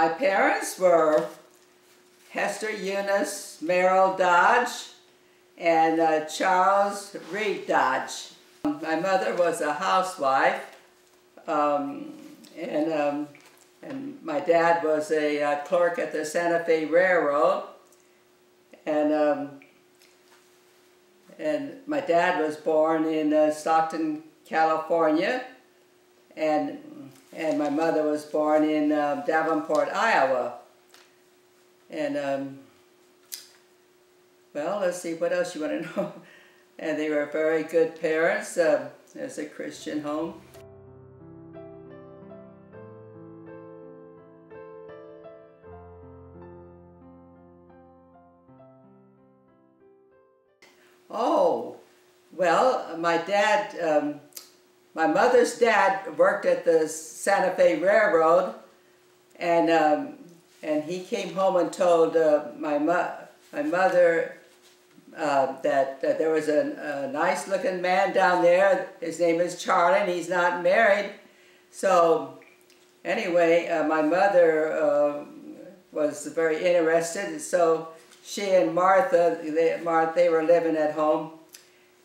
My parents were Hester Eunice Merrill Dodge and Charles Reed Dodge. My mother was a housewife, and my dad was a clerk at the Santa Fe Railroad, and my dad was born in Stockton, California, and my mother was born in Davenport, Iowa. And well, let's see, what else you want to know? And they were very good parents. As a Christian home. Oh, well, my dad, my mother's dad worked at the Santa Fe Railroad, and he came home and told my mother that there was a nice-looking man down there. His name is Charlie, and he's not married. So anyway, my mother was very interested. So she and Martha, they were living at home.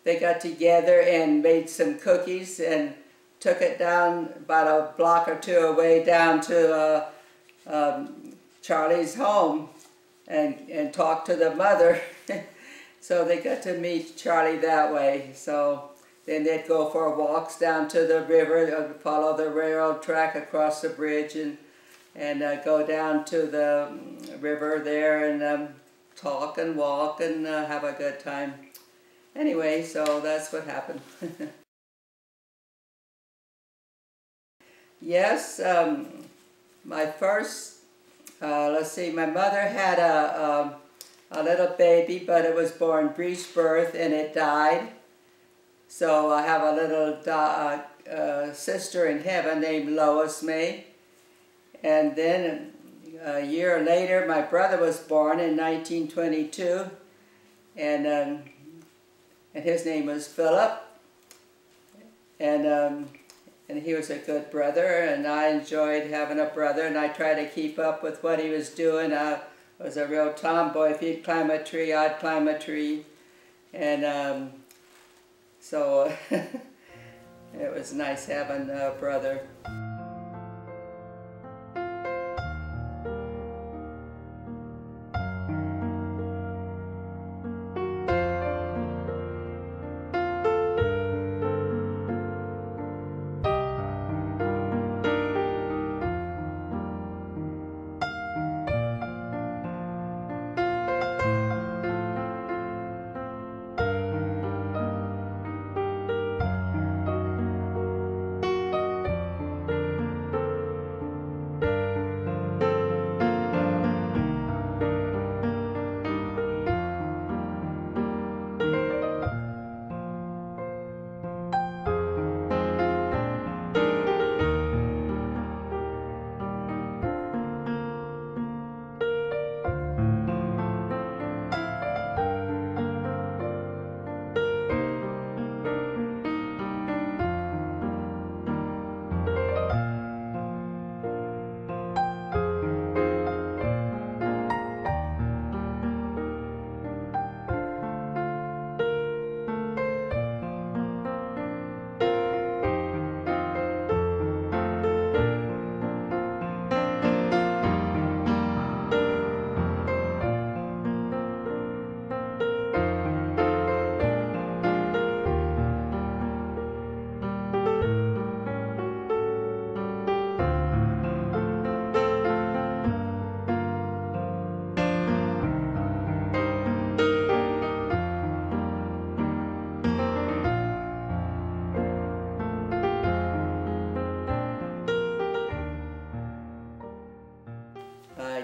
They got together and made some cookies and took it down about a block or two away down to Charlie's home and talked to the mother. So they got to meet Charlie that way. So then they'd go for walks down to the river, follow the railroad track across the bridge, and go down to the river there and talk and walk and have a good time. Anyway, so that's what happened. Yes, my first, let's see, my mother had a little baby, but it was born breech birth and it died. So I have a little sister in heaven named Lois May. And then a year later, my brother was born in 1922, and his name was Philip. And he was a good brother, and I enjoyed having a brother, and I tried to keep up with what he was doing. I was a real tomboy. If he'd climb a tree, I'd climb a tree. And so it was nice having a brother.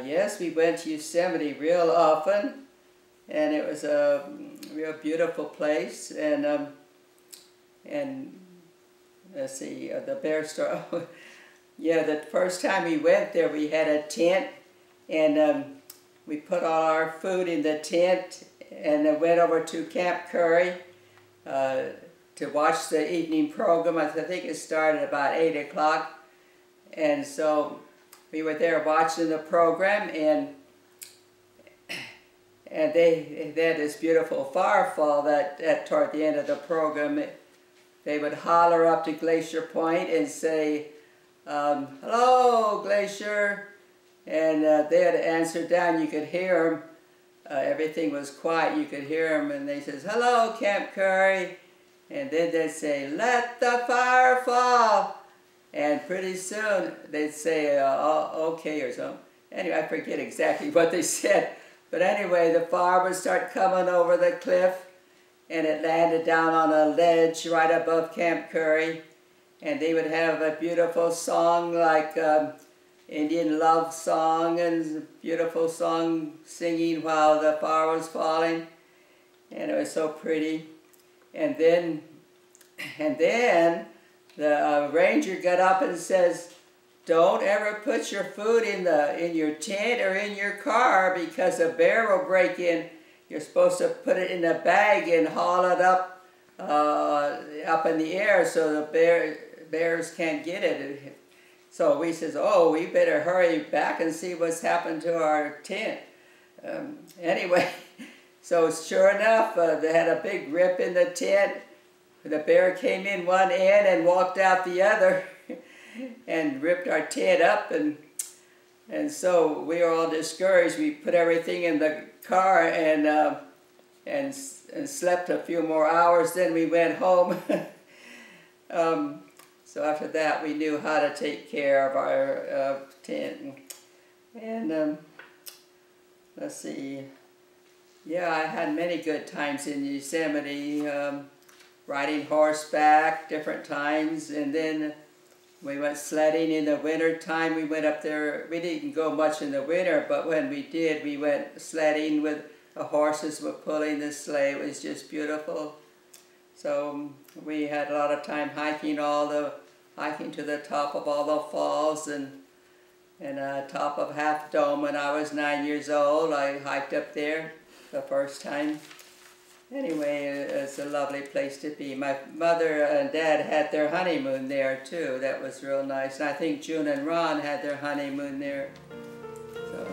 Yes, we went to Yosemite real often, and it was a real beautiful place. And let's see, the bear store. Yeah, the first time we went there, we had a tent, and we put all our food in the tent, and then went over to Camp Curry to watch the evening program. I think it started about 8 o'clock, and so we were there watching the program, and they had this beautiful firefall that toward the end of the program, they would holler up to Glacier Point and say, hello, Glacier, and they had answered down. You could hear them. Everything was quiet. You could hear them, and they says, hello, Camp Curry, and then they'd say, let the fire fall, and pretty soon they'd say, okay, or something. Anyway, I forget exactly what they said, but anyway, the fire would start coming over the cliff, and it landed down on a ledge right above Camp Curry, and they would have a beautiful song like Indian love song and beautiful song singing while the fire was falling, and it was so pretty. And then the ranger got up and says, don't ever put your food in your tent or in your car because a bear will break in. You're supposed to put it in a bag and haul it up in the air so the bears can't get it. So we says, oh, we better hurry back and see what's happened to our tent. Anyway, so sure enough, they had a big rip in the tent. The bear came in one end and walked out the other and ripped our tent up. And so we were all discouraged. We put everything in the car and slept a few more hours. Then we went home. So after that, we knew how to take care of our tent. And let's see. Yeah, I had many good times in Yosemite, riding horseback different times. And then we went sledding in the winter time. We went up there. We didn't go much in the winter, but when we did, we went sledding with the horses were pulling the sleigh. It was just beautiful. So we had a lot of time hiking to the top of all the falls and top of Half Dome. When I was 9 years old, I hiked up there the first time. Anyway, it's a lovely place to be. My mother and dad had their honeymoon there too. That was real nice. And I think June and Ron had their honeymoon there. So.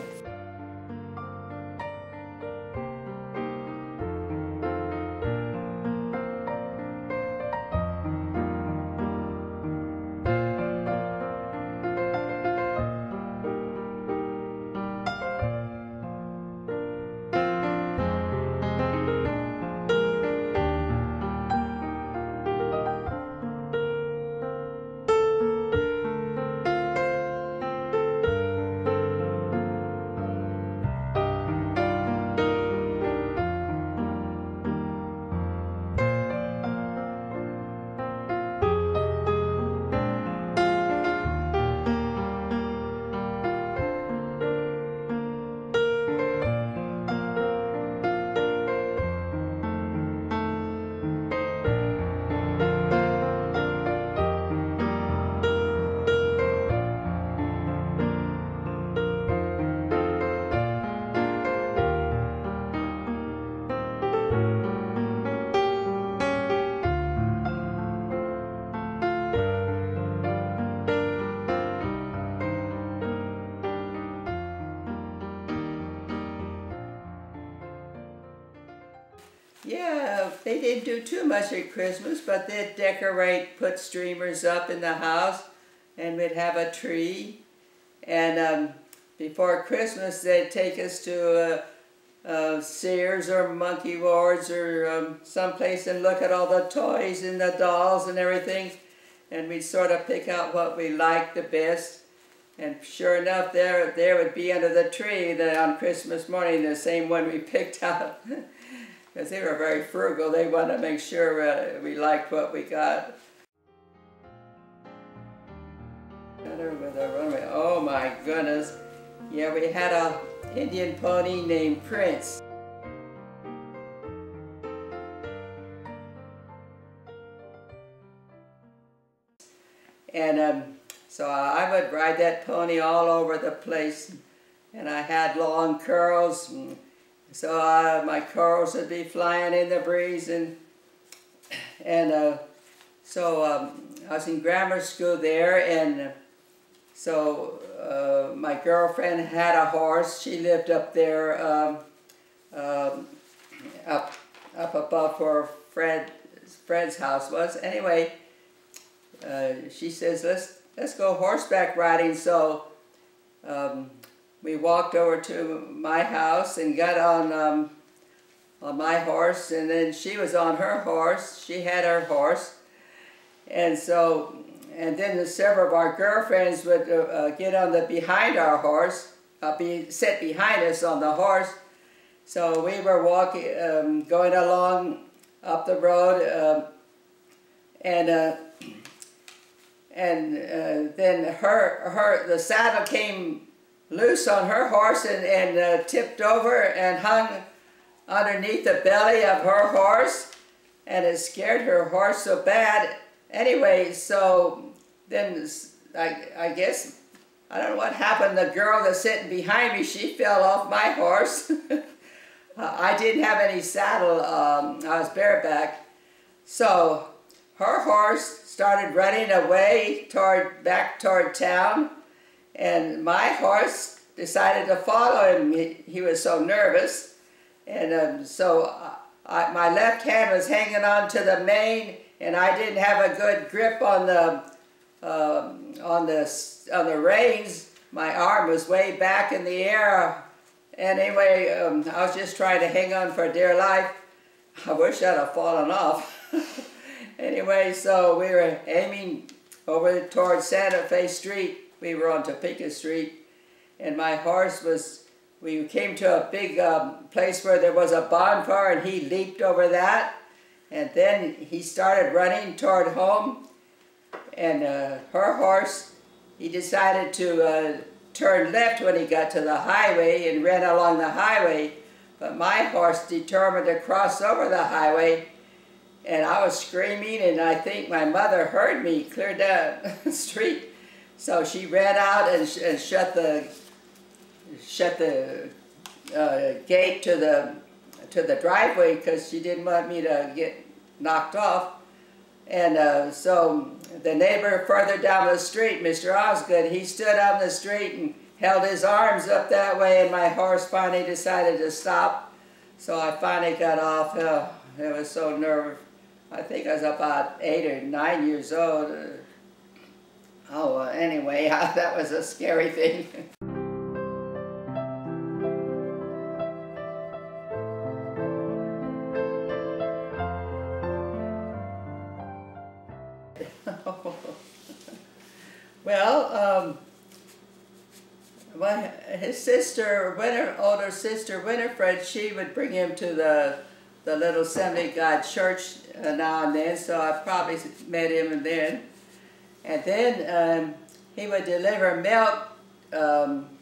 Yeah, they didn't do too much at Christmas, but they'd decorate, put streamers up in the house, and we'd have a tree. And before Christmas, they'd take us to Sears or Monkey Ward's or someplace and look at all the toys and the dolls and everything. And we'd sort of pick out what we liked the best. And sure enough, there would be under the tree on Christmas morning, the same one we picked out. Because they were very frugal. They wanted to make sure we liked what we got. Oh my goodness. Yeah, we had an Indian pony named Prince. And so I would ride that pony all over the place. And I had long curls. So my curls would be flying in the breeze, so I was in grammar school there, and my girlfriend had a horse. She lived up there, up above where Fred's house was. Anyway, she says, let's go horseback riding. So we walked over to my house and got on my horse, and then she was on her horse. She had her horse, and then several of our girlfriends would get on behind our horse, sit behind us on the horse. So we were walking, going along up the road, and then the saddle came loose on her horse and tipped over and hung underneath the belly of her horse, and it scared her horse so bad. Anyway, so then I guess, I don't know what happened, the girl that's sitting behind me, she fell off my horse. I didn't have any saddle, I was bareback. So her horse started running away back toward town, and my horse decided to follow him. He was so nervous, and my left hand was hanging on to the mane, and I didn't have a good grip on the reins. My arm was way back in the air. Anyway, I was just trying to hang on for dear life. I wish I'd have fallen off. Anyway, so we were aiming over towards Santa Fe Street. We were on Topeka Street, and my horse we came to a big place where there was a bonfire, and he leaped over that, and then he started running toward home, and her horse, he decided to turned left when he got to the highway and ran along the highway, but my horse determined to cross over the highway, and I was screaming, and I think my mother heard me clear down the street, so she ran out and shut the gate to the driveway because she didn't want me to get knocked off. And so the neighbor further down the street, Mr. Osgood, he stood on the street and held his arms up that way, and my horse finally decided to stop. So I finally got off. Oh, it was so nervous. I think I was about 8 or 9 years old. Anyway, that was a scary thing. Well, his sister, older sister Winifred, she would bring him to the little Assembly of God church now and then, so I probably met him then. And then he would deliver milk.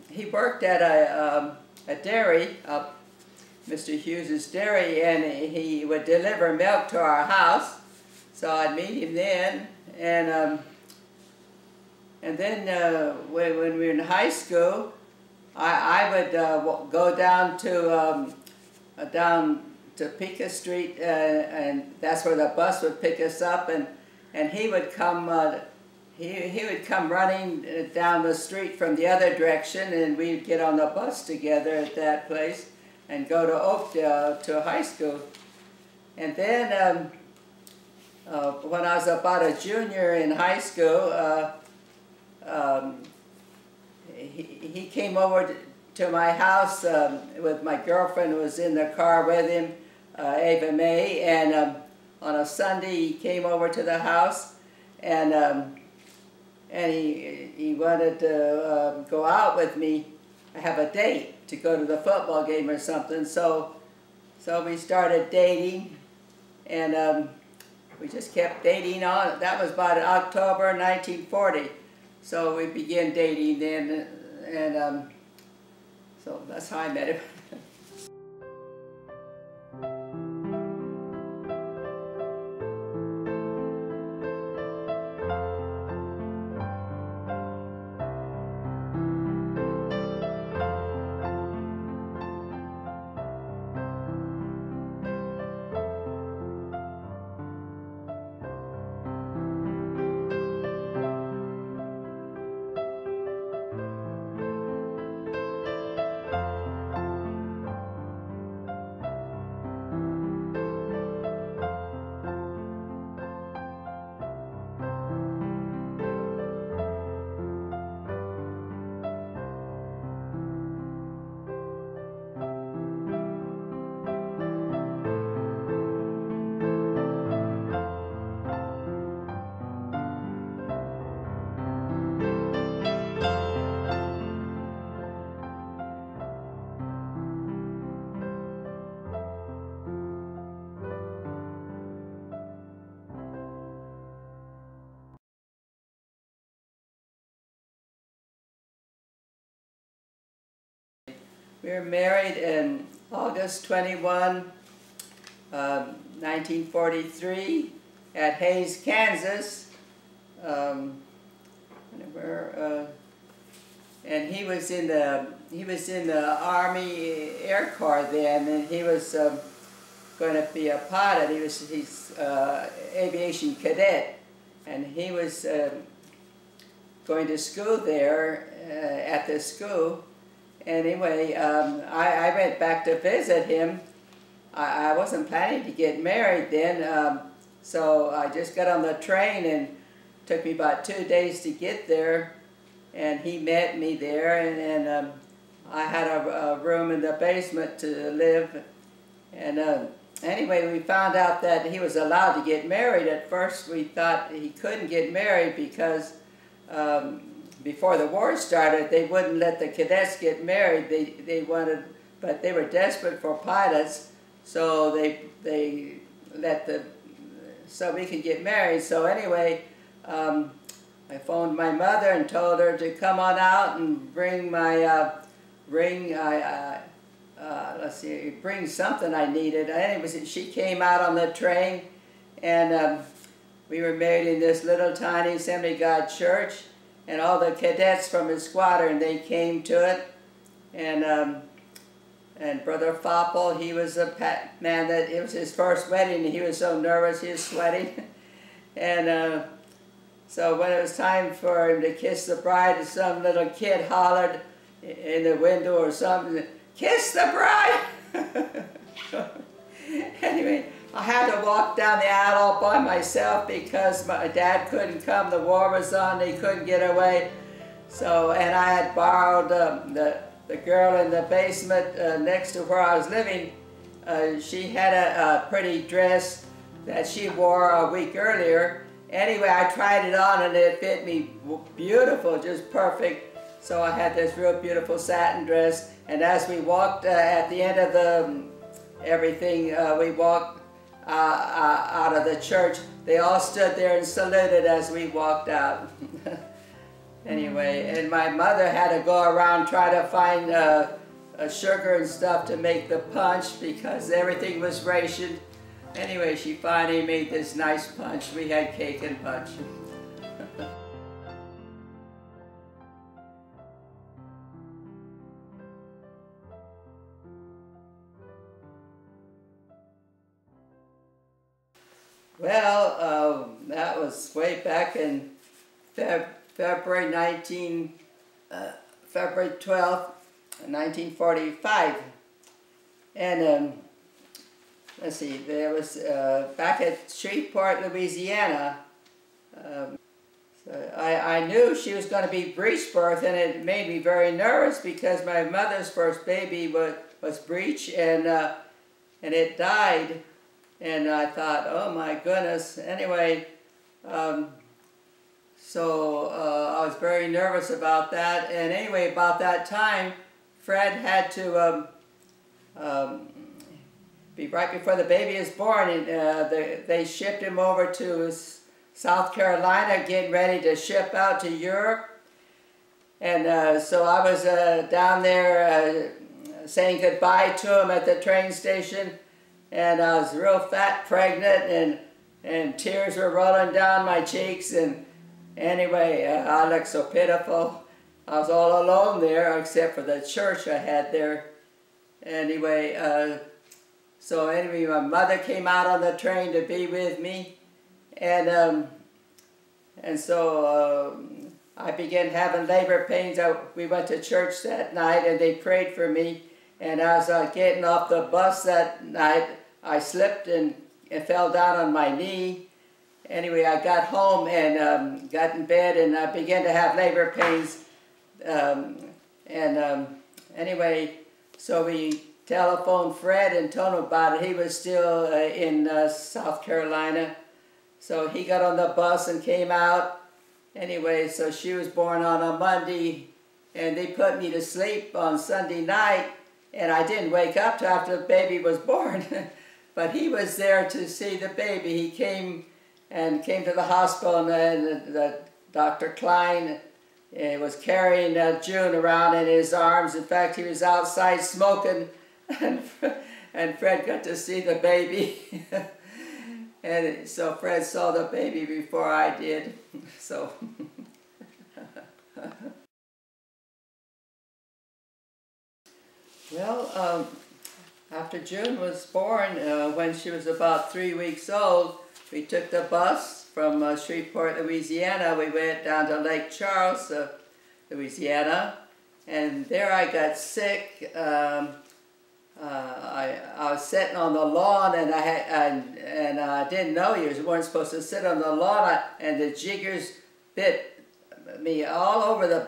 He worked at a dairy, Mr. Hughes's dairy, and he would deliver milk to our house. So I'd meet him then, and then when we were in high school, I would go down to Topeka Street, and that's where the bus would pick us up, and he would come he would come running down the street from the other direction, and we'd get on the bus together at that place and go to Oakdale to high school. And then when I was about a junior in high school, he came over to my house with my girlfriend who was in the car with him, Ava May, and on a Sunday he came over to the house, and he wanted to go out with me, have a date to go to the football game or something. So we started dating, and we just kept dating on. That was about October 1940. So we began dating then, and so that's how I met him. We were married in August 21, 1943 at Hays, Kansas. And he was in the Army Air Corps then, and he was going to be a pilot. He's aviation cadet, and he was going to school there at this school. Anyway, I went back to visit him. I wasn't planning to get married then, so I just got on the train, and it took me about 2 days to get there. And he met me there, and I had a room in the basement to live. And anyway, we found out that he was allowed to get married. At first we thought he couldn't get married because before the war started, they wouldn't let the cadets get married. They wanted, but they were desperate for pilots, so they let so we could get married. So anyway, I phoned my mother and told her to come on out and bring my ring. Bring something I needed. Anyway, she came out on the train, and we were married in this little tiny Assembly of God church, and all the cadets from his squadron, they came to it, and Brother Foppel, he was a man that it was his first wedding, and he was so nervous he was sweating, and so when it was time for him to kiss the bride, some little kid hollered in the window or something, "Kiss the bride!" Anyway, I had to walk down the aisle all by myself because my dad couldn't come. The war was on, he couldn't get away. So, and I had borrowed the girl in the basement next to where I was living. She had a pretty dress that she wore a week earlier. Anyway, I tried it on and it fit me beautiful, just perfect. So I had this real beautiful satin dress, and as we walked at the end of everything, we walked out of the church. They all stood there and saluted as we walked out. Anyway, and my mother had to go around try to find sugar and stuff to make the punch because everything was rationed. Anyway, she finally made this nice punch. We had cake and punch. Well, that was way back in February 12th, 1945. And let's see, there was back at Shreveport, Louisiana. So I knew she was going to be breech birth, and it made me very nervous because my mother's first baby was breech, and it died. And I thought, oh my goodness. Anyway, so I was very nervous about that. And anyway, about that time, Fred had to be right before the baby is born, and they shipped him over to South Carolina, getting ready to ship out to Europe. And so I was down there saying goodbye to him at the train station, and I was real fat, pregnant, and tears were rolling down my cheeks. And anyway, I looked so pitiful. I was all alone there, except for the church I had there. Anyway, so anyway, my mother came out on the train to be with me, and so I began having labor pains. We went to church that night, and they prayed for me. And as I was getting off the bus that night, I slipped and fell down on my knee. Anyway, I got home and got in bed, and I began to have labor pains. Anyway, so we telephoned Fred and told him about it. He was still in South Carolina. So he got on the bus and came out. Anyway, so she was born on a Monday, and they put me to sleep on Sunday night, and I didn't wake up till after the baby was born. But he was there to see the baby. He came to the hospital, and Dr. Klein, he was carrying June around in his arms. In fact, he was outside smoking, and Fred got to see the baby. And so Fred saw the baby before I did. So. Well, after June was born, when she was about 3 weeks old, we took the bus from Shreveport, Louisiana. We went down to Lake Charles, Louisiana, and there I got sick. I was sitting on the lawn, and I didn't know you weren't supposed to sit on the lawn, and the jiggers bit me all over the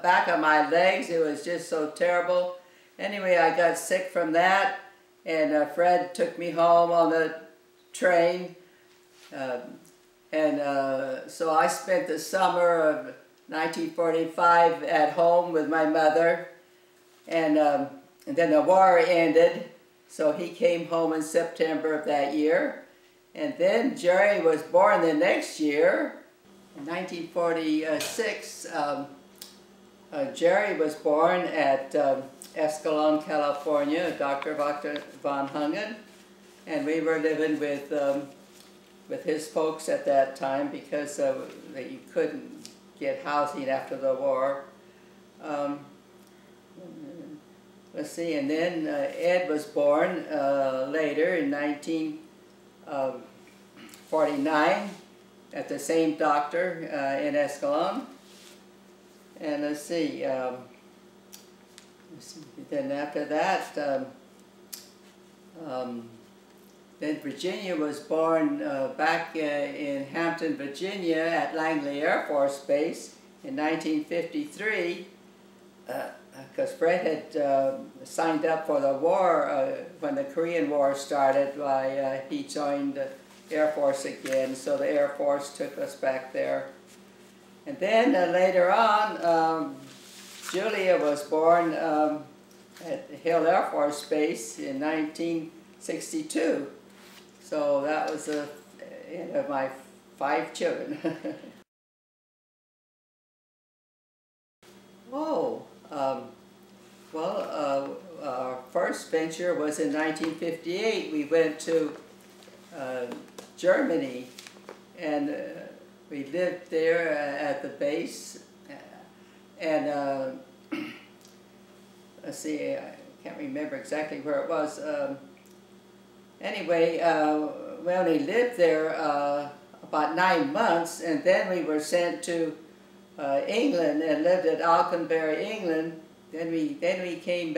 back of my legs. It was just so terrible. Anyway, I got sick from that, and Fred took me home on the train, so I spent the summer of 1945 at home with my mother, and then the war ended, so he came home in September of that year, and then Jerry was born the next year, in 1946. Jerry was born at Escalon, California, Dr. von Hungen, and we were living with his folks at that time because you couldn't get housing after the war. Let's see, and then Ed was born later in 1949 at the same doctor in Escalon. And let's see, then after that, then Virginia was born back in Hampton, Virginia at Langley Air Force Base in 1953, because Fred had signed up for the war when the Korean War started. He joined the Air Force again, so the Air Force took us back there. And then later on, Julia was born at Hill Air Force Base in 1962. So that was the end of my 5 children. Oh, well, our first venture was in 1958. We went to Germany, and we lived there at the base, and let's see, I can't remember exactly where it was. Anyway, we only lived there about 9 months, and then we were sent to England and lived at Alconbury, England. Then we came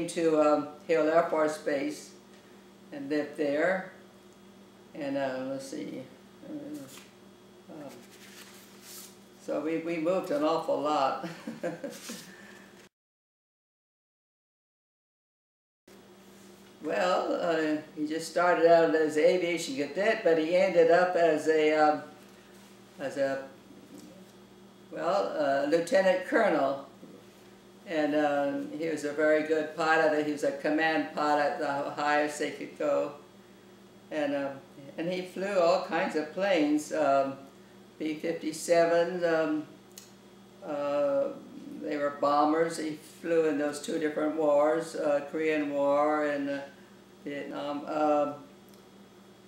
to Hill Air Force Base and lived there. And let's see. So we moved an awful lot. Well, he just started out as an aviation cadet, but he ended up as a lieutenant colonel, and he was a very good pilot. He was a command pilot, the highest they could go, and he flew all kinds of planes, B-57s. They were bombers. He flew in those 2 different wars, Korean War and Vietnam.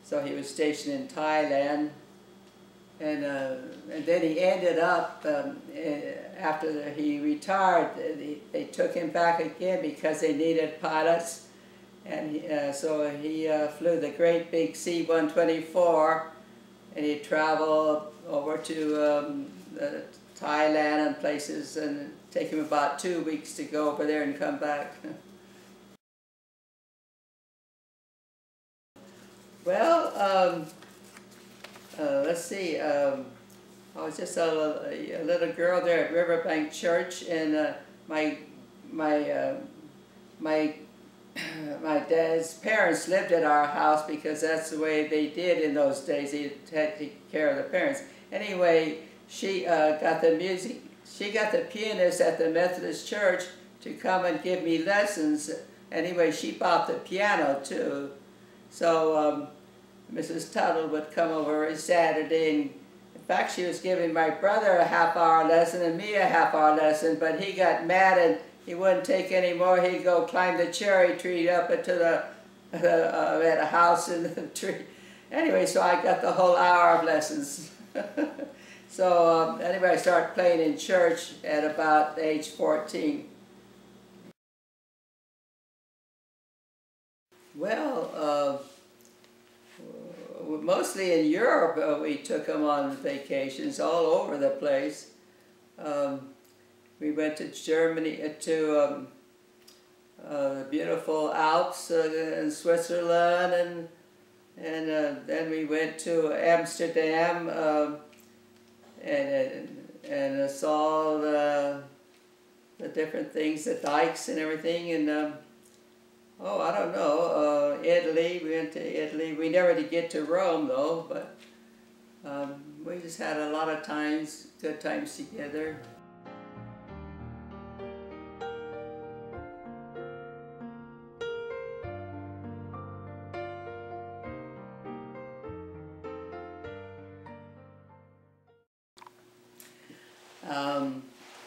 So he was stationed in Thailand, and then he ended up, after he retired, they took him back again because they needed pilots, and so he flew the great big C-124, and he traveled over to Thailand and places, and take him about 2 weeks to go over there and come back. Well, let's see. I was just a little girl there at Riverbank Church, and my dad's parents lived at our house because that's the way they did in those days. They had to take care of the parents. Anyway, she got the pianist at the Methodist Church to come and give me lessons. Anyway, she bought the piano too. So Mrs. Tuttle would come over every Saturday and fact, she was giving my brother a half-hour lesson and me a half-hour lesson, but he got mad and he wouldn't take any more. He'd go climb the cherry tree up into at a house in the tree. Anyway, so I got the whole hour of lessons. So anyway, I started playing in church at about age 14. Well, mostly in Europe, we took them on vacations all over the place. We went to Germany, to the beautiful Alps in Switzerland, and then we went to Amsterdam and saw the different things, the dikes and everything, and oh, I don't know, Italy, we went to Italy. We never did get to Rome though, but we just had a lot of times, good times together.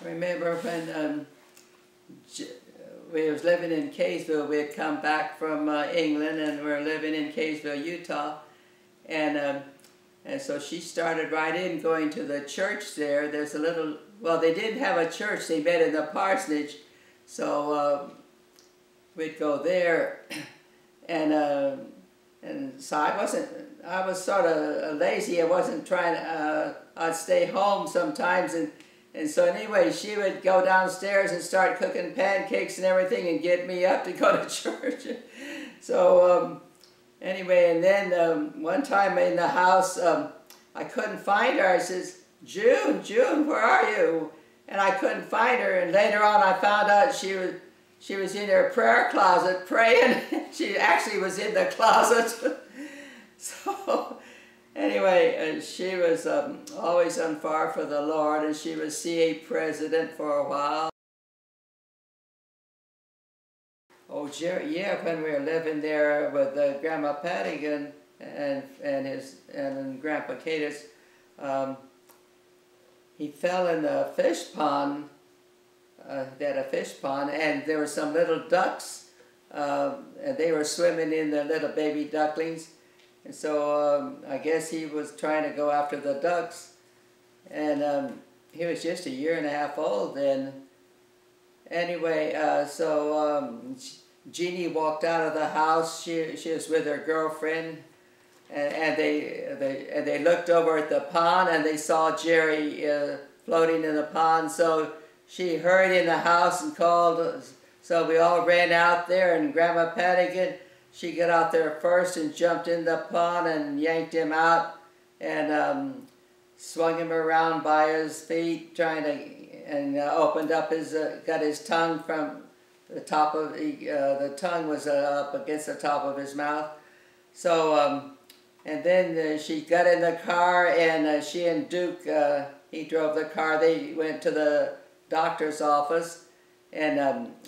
Remember when we was living in Kaysville. We had come back from England and we were living in Kaysville, Utah, and so she started right in going to the church there. There's a little, well, they didn't have a church. They met in the parsonage, so we'd go there, and so I was sort of lazy. I wasn't trying to, I'd stay home sometimes, and so anyway, she would go downstairs and start cooking pancakes and everything and get me up to go to church. So anyway, and then one time in the house, I couldn't find her. I says, June, where are you? And I couldn't find her, and later on I found out she was in her prayer closet praying. She actually was in the closet. So anyway, she was always on fire for the Lord, and she was CA president for a while. Oh, yeah, when we were living there with Grandma Pattigan and Grandpa Koetitz, he fell in the fish pond. They had a fish pond, and there were some little ducks, and they were swimming in the little baby ducklings. And so I guess he was trying to go after the ducks, and he was just 1.5 years old then. Anyway, so Jeannie walked out of the house. She was with her girlfriend, and they looked over at the pond, and they saw Jerry floating in the pond. So she hurried in the house and called. So we all ran out there, and Grandma Pattigan, she got out there first and jumped in the pond and yanked him out and swung him around by his feet, trying to, and opened up his, got his tongue from the top of, the tongue was up against the top of his mouth. So, and then she got in the car, and she and Duke, he drove the car. They went to the doctor's office, and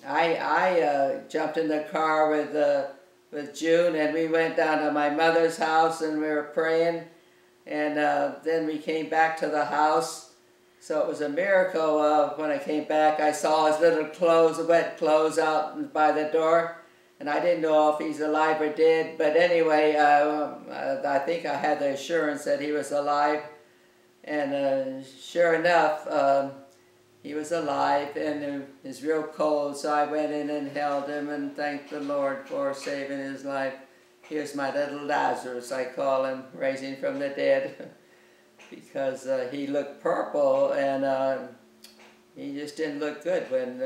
I jumped in the car with June, and we went down to my mother's house, and we were praying, and then we came back to the house. So it was a miracle. When I came back, I saw his little clothes, wet clothes out by the door, and I didn't know if he's alive or dead, but anyway, I think I had the assurance that he was alive, and sure enough, he was alive, and it was real cold, so I went in and held him and thanked the Lord for saving his life. Here's my little Lazarus, I call him, raising from the dead, because he looked purple, and he just didn't look good when,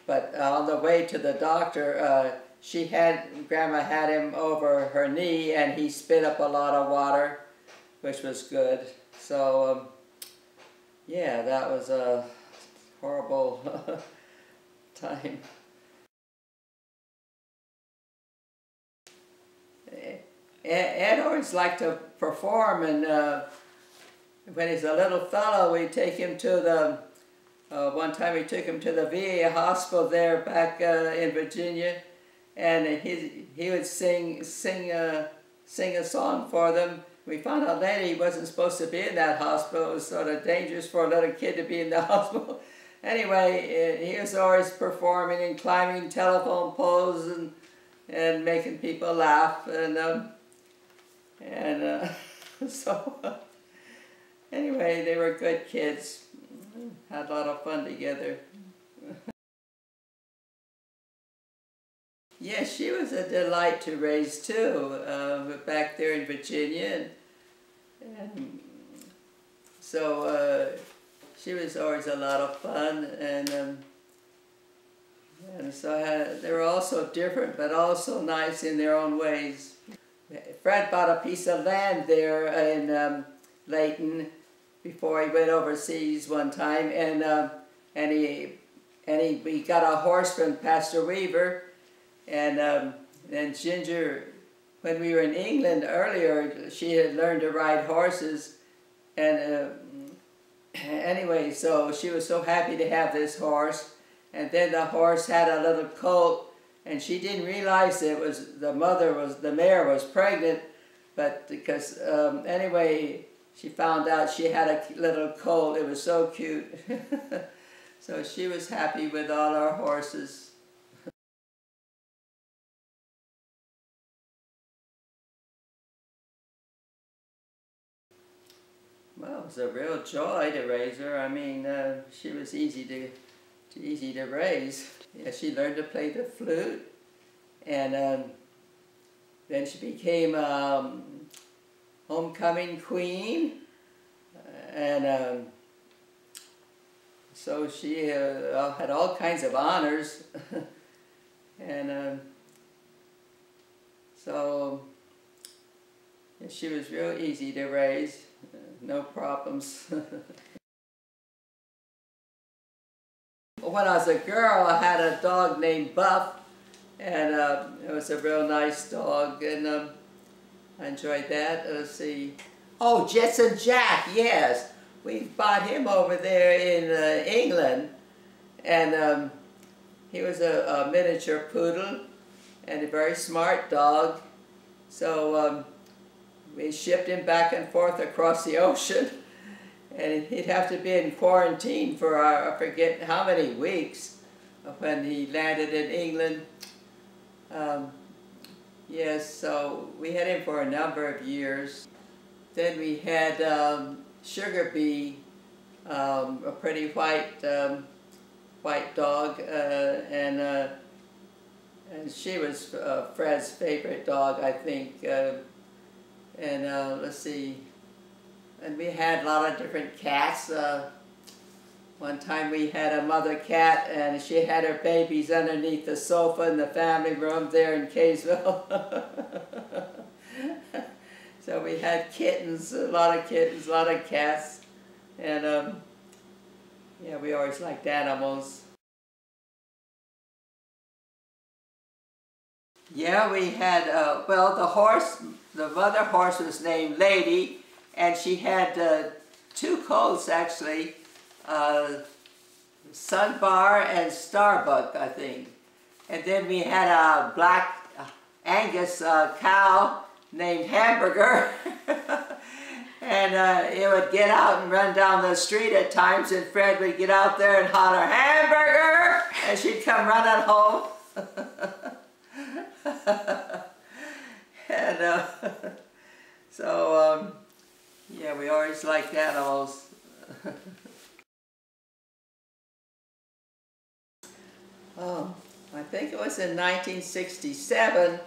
but on the way to the doctor, Grandma had him over her knee, and he spit up a lot of water, which was good. So, yeah, that was a horrible time. Ed always liked to perform, and when he's a little fellow, we take him to the, one time we took him to the VA hospital there back in Virginia, and he would sing a song for them, we found out later he wasn't supposed to be in that hospital. It was sort of dangerous for a little kid to be in the hospital. Anyway, he was always performing and climbing telephone poles and making people laugh. So anyway, they were good kids. Had a lot of fun together. Yes, she was a delight to raise too, back there in Virginia. And so she was always a lot of fun, and so they were also different, but also nice in their own ways. Fred bought a piece of land there in Layton before he went overseas one time, and we got a horse from Pastor Weaver, and Ginger, when we were in England earlier, she had learned to ride horses, and anyway, so she was so happy to have this horse, and then the horse had a little colt, and she didn't realize it was the mare was pregnant, but because anyway, she found out she had a little colt. It was so cute. So she was happy with all our horses. Well, it was a real joy to raise her. I mean, she was easy to raise. Yeah, she learned to play the flute, and then she became homecoming queen, and so she had all kinds of honors, and so she was real easy to raise. No problems. When I was a girl, I had a dog named Buff, and it was a real nice dog, and I enjoyed that. Let's see. Oh, Jetson Jack, yes. We bought him over there in England, and he was a miniature poodle and a very smart dog. So we shipped him back and forth across the ocean, and he'd have to be in quarantine for I forget how many weeks when he landed in England. Yes, so we had him for a number of years. Then we had Sugar Bee, a pretty white dog, and she was Fred's favorite dog, I think. Let's see, and we had a lot of different cats. One time we had a mother cat, and she had her babies underneath the sofa in the family room there in Kaysville. So we had kittens, a lot of cats, and yeah, we always liked animals. Yeah, we had, well, the mother horse was named Lady, and she had two colts actually, Sunbar and Starbuck, I think. And then we had a black Angus cow named Hamburger, and it would get out and run down the street at times, and Fred would get out there and holler, "Hamburger!" and she'd come running home. And so, yeah, we always liked animals. Oh, I think it was in 1967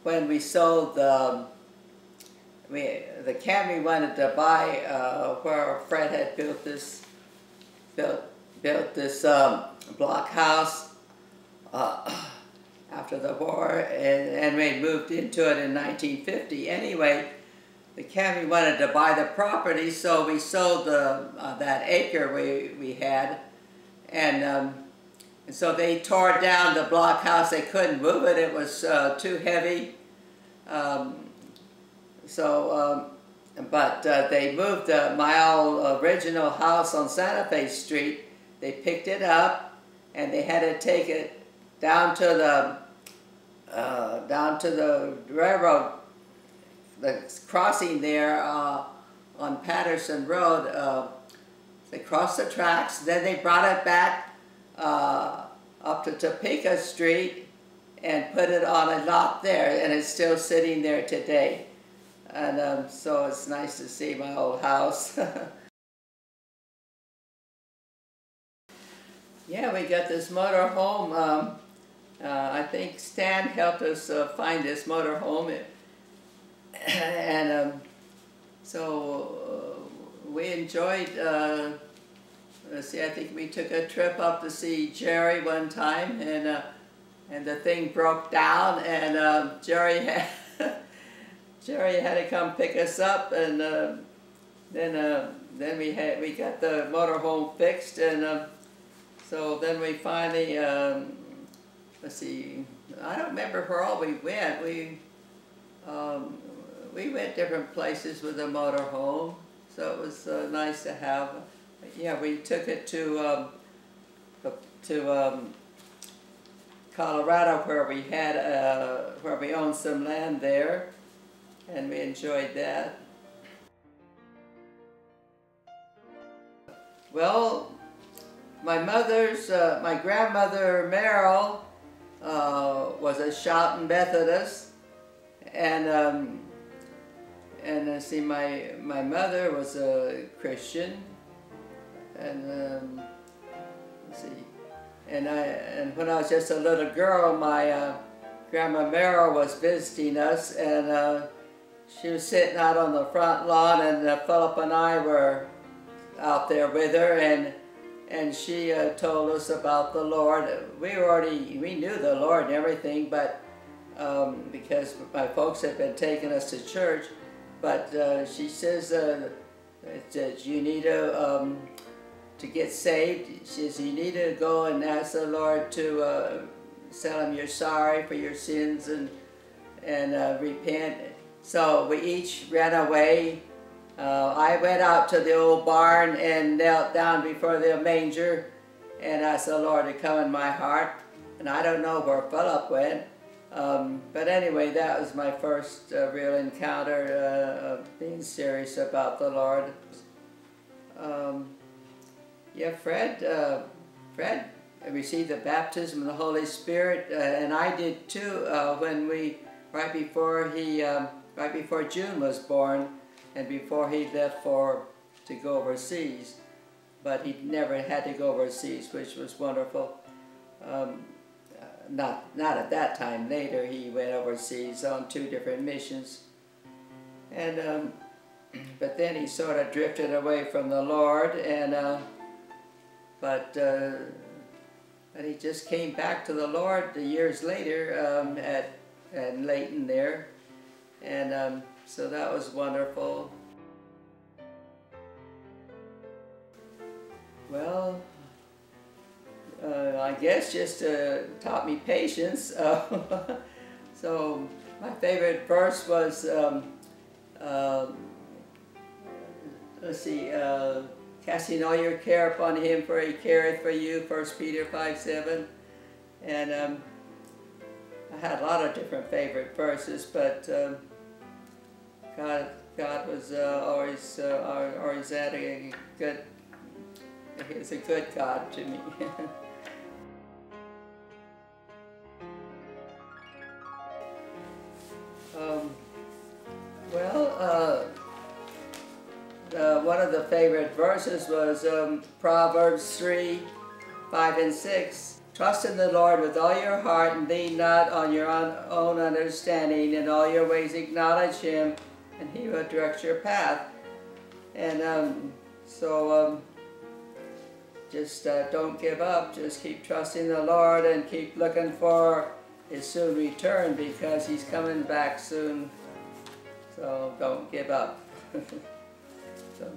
when we sold the camp we wanted to buy, where Fred had built this block house after the war, and we moved into it in 1950. Anyway, the county wanted to buy the property, so we sold that acre we had, and so they tore down the block house. They couldn't move it; it was too heavy. But they moved my old original house on Santa Fe Street. They picked it up, and they had to take it down to the railroad the crossing there on Patterson Road. They crossed the tracks, then they brought it back up to Topeka Street and put it on a lot there, and it's still sitting there today. And so it's nice to see my old house. Yeah, we got this motor home. I think Stan helped us find this motor home. And so we enjoyed, let's see, I think we took a trip up to see Jerry one time, and the thing broke down, and Jerry had to come pick us up, and then we got the motor home fixed, and so then we finally, let's see, I don't remember where all we went. We went different places with the motor home, so it was nice to have. Yeah, we took it to Colorado, where we had where we owned some land there, and we enjoyed that. Well, my grandmother Merrill was a shouting Methodist, and see, my mother was a Christian, and let's see, and when I was just a little girl, my Grandma Merrill was visiting us, and she was sitting out on the front lawn, and Philip and I were out there with her, and she told us about the Lord. We knew the Lord and everything, but because my folks had been taking us to church, but she says that you need to get saved. She says you need to go and ask the Lord to tell Him you're sorry for your sins and repent. So we each ran away. I went out to the old barn and knelt down before the manger and asked the Lord to come in my heart. And I don't know where Philip went. But anyway, that was my first real encounter of being serious about the Lord. Yeah, Fred received the baptism of the Holy Spirit, and I did too. Right before June was born, and before he left to go overseas, but he never had to go overseas, which was wonderful. Not at that time. Later, he went overseas on 2 different missions, and but then he sort of drifted away from the Lord, and but he just came back to the Lord years later at Layton there, and so that was wonderful. Well, I guess just taught me patience. So my favorite verse was, let's see, casting all your care upon Him, for He careth for you, 1 Peter 5:7. And I had a lot of different favorite verses, but God was always at a good. He's a good God to me. One of the favorite verses was Proverbs 3:5 and 6. Trust in the Lord with all your heart, and lean not on your own understanding. In all your ways acknowledge Him, and He will direct your path. And just don't give up. Just keep trusting the Lord and keep looking for His soon return, because He's coming back soon. So don't give up. So.